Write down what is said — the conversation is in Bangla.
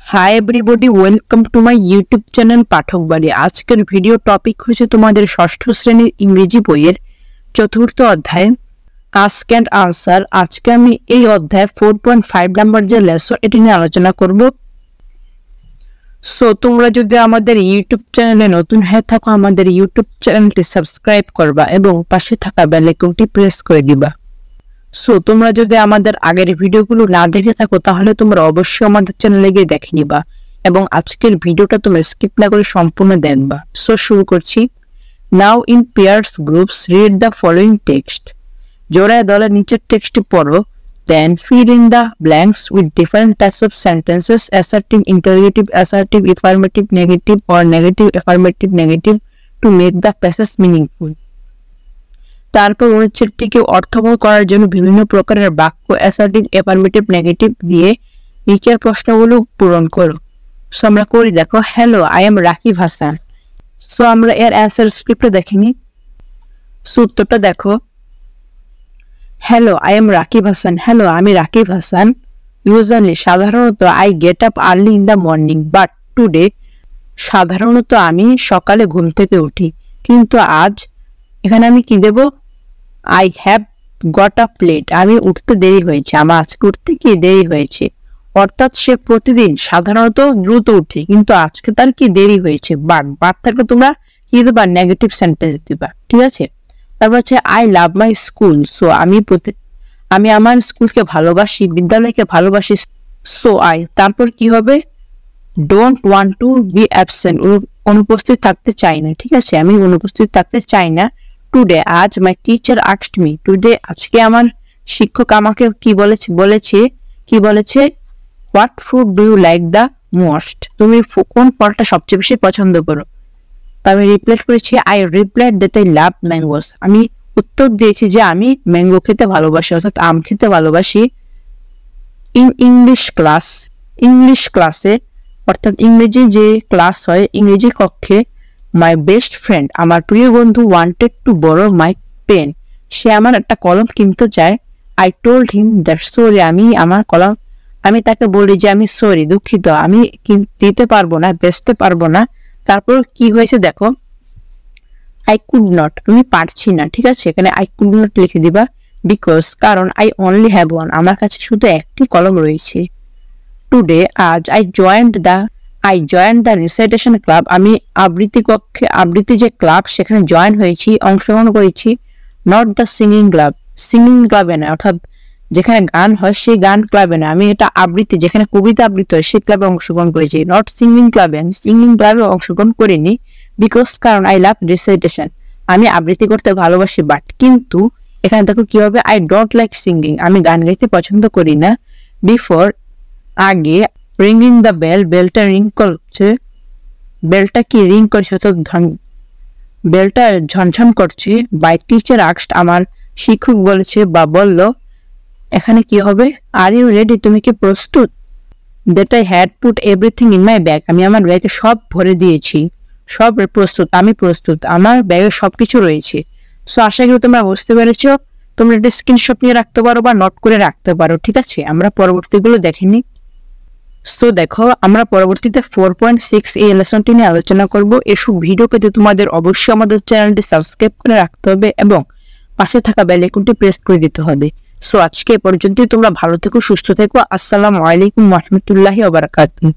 High everybody, welcome to my YouTube channel Pathak Bari. আজকের ভিডিও টপিক হচ্ছে তোমাদের ষষ্ঠ শ্রেণীর ইংরেজি বইয়ের চতুর্থ অধ্যায় আস্ক অ্যান্ড আনসার। আজকে আমি এই অধ্যায় 4.5 নাম্বার যে লেসন এটি নিয়ে আলোচনা করব। সো তোমরা যদি আমাদের ইউটিউব চ্যানেলে নতুন হয়ে থাকো, আমাদের ইউটিউব চ্যানেলটি সাবস্ক্রাইব করবা এবং পাশে থাকা বেল আইকনটি প্রেস করে দিবা। সো তোমরা যদি আমাদের আগের ভিডিওগুলো না দেখে থাকো তাহলে তোমরা অবশ্যই আমাদের চ্যানেলে গিয়ে দেখে নিবা এবং আজকের ভিডিওটা তোমরা স্কিপ না করে সম্পূর্ণ দেখবা। সো শুরু করছি। নাও in pairs groups read the following text. জোড়ায় দলের নিচের টেক্সটটি পড়ো। দেন fill in the blanks with different types of sentences: assertive, interrogative, assertive, affirmative, negative, or negative, affirmative, negative to make the passage meaningful. তারপর অনুচ্ছেদটিকে অর্থবহ করার জন্য বিভিন্ন প্রকারের বাক্য অ্যাসার্টিভ, অ্যাফার্মেটিভ, নেগেটিভ দিয়ে নিচের প্রশ্নগুলো পূরণ করো। সো আমরা করি, দেখো, hello, I am Rakib Hasan. So আমরা এর অ্যান্সার স্ক্রিপ্টে দেখিনি। সো উত্তরটা দেখো, hello, I am Rakib Hasan. Hello, আমি রাকিব হাসান। ইউজুয়ালি, সাধারণত, I get up early in the morning but today. সাধারণত আমি সকালে ঘুম থেকে উঠি, কিন্তু আজ, এখানে আমি কি দেব, I have got up late. আমি উঠতে দেরি হয়েছে, আমার আজকে উঠতে কি দেরি হয়েছে। অর্থাৎ সে প্রতিদিন সাধারণত দ্রুত উঠে, কিন্তু আজকে তার কি দেরি হয়েছে। বাট থাকলে তোমরা কি দেবা, নেগেটিভ সেন্টেন্স দিবা, ঠিক আছে। তারপর হচ্ছে I love my school. So আমি আমার স্কুলকে ভালোবাসি, বিদ্যালয়কে ভালোবাসি। সো আই, তারপর কি হবে, don't want to be absent. অনুপস্থিত থাকতে চাই না, ঠিক আছে, আমি অনুপস্থিত থাকতে চাই না। টুডে, আজ, my teacher asked me. Today, আজকে আমার শিক্ষক আমাকে কি বলেছে what food do you like the most. তুমি কোন ফলটা সবচেয়ে বেশি পছন্দ করো। তো আমি রিপ্লাই করেছি, I replied that I love mangoes. আমি উত্তর দিয়েছি যে আমি ম্যাঙ্গো খেতে ভালোবাসি, অর্থাৎ আম খেতে ভালোবাসি। ইন ইংলিশ ক্লাসে, অর্থাৎ ইংরেজি যে ক্লাস হয়, ইংরেজি কক্ষে, মাই বেস্ট ফ্রেন্ড, আমার প্রিয় বন্ধু, wanted to borrow my pen. সে আমার একটা কলম কিনতে চায়। I told him that sorry, আমি তাকে বলি যে আমি সরি, দুঃখিত, আমি দিতে পারবো না, বেচতে পারবো না। তারপর কি হয়েছে দেখো, আই কুড নট, আমি পারছি না, ঠিক আছে, এখানে আই কুড নট লিখে দিবা। বিকজ, কারণ, আই অনলি হ্যাভ ওয়ান, আমার কাছে শুধু একটি কলম রয়েছে। টুডে, আজ, I joined the recitation club. আমি আবৃত্তি যে ক্লাব সেখানে জয়েন হয়েছি, অংশগ্রহণ করেছি। নট দ্য সিঙ্গিং ক্লাবে না, অর্থাৎ যেখানে গান হয় সেই গান ক্লাবে না, আমি এটা আবৃত্তি, যেখানে কবিতা আবৃত্তি হয় সেই ক্লাবে অংশগ্রহণ করেছি। নট সিঙ্গিং ক্লাবে, আমি সিঙ্গিং ক্লাবে অংশগ্রহণ করিনি। বিকজ, কারণ, আই লাভ রিসাইটেশন, আমি আবৃত্তি করতে ভালোবাসি। বাট, কিন্তু, এখানে দেখো কি হবে, আই ডোন্ট লাইক সিঙ্গিং, আমি গান গাইতে পছন্দ করি না। বিফোর, আগে, রিঙ্গিং দ্য বেল, বেলটা রিং করছে, বেলটা কি রিং করছে, অর্থাৎ বেলটা ঝনঝন করছে। বাই টিচার আস্কড, আমার শিক্ষক বলেছে বা বলল। এখানে কি হবে, আর ইউ রেডি, তুমি কি প্রস্তুত। That I had put everything in my bag, আমি আমার ব্যাগে সব ভরে দিয়েছি, সব প্রস্তুত, আমি প্রস্তুত, আমার ব্যাগে সবকিছু রয়েছে। সো আশা করি তোমরা বুঝতে পেরেছো। তোমরা একটা স্ক্রিনশট নিয়ে রাখতে পারো বা নোট করে রাখতে পারো, ঠিক আছে। আমরা পরবর্তীগুলো দেখিনি। সো দেখো, আমরা পরবর্তীতে 4.6 এই লেসনটি নিয়ে আলোচনা করব। এসব ভিডিও পেতে তোমাদের অবশ্যই আমাদের চ্যানেলটি সাবস্ক্রাইব করে রাখতে হবে এবং পাশে থাকা বেল আইকনটি প্রেস করে দিতে হবে। সো আজকে এ পর্যন্তই, তোমরা ভালো থেকো, সুস্থ থেকো। আসসালামু আলাইকুম ওয়া রাহমাতুল্লাহি ওয়া বারাকাতুহু।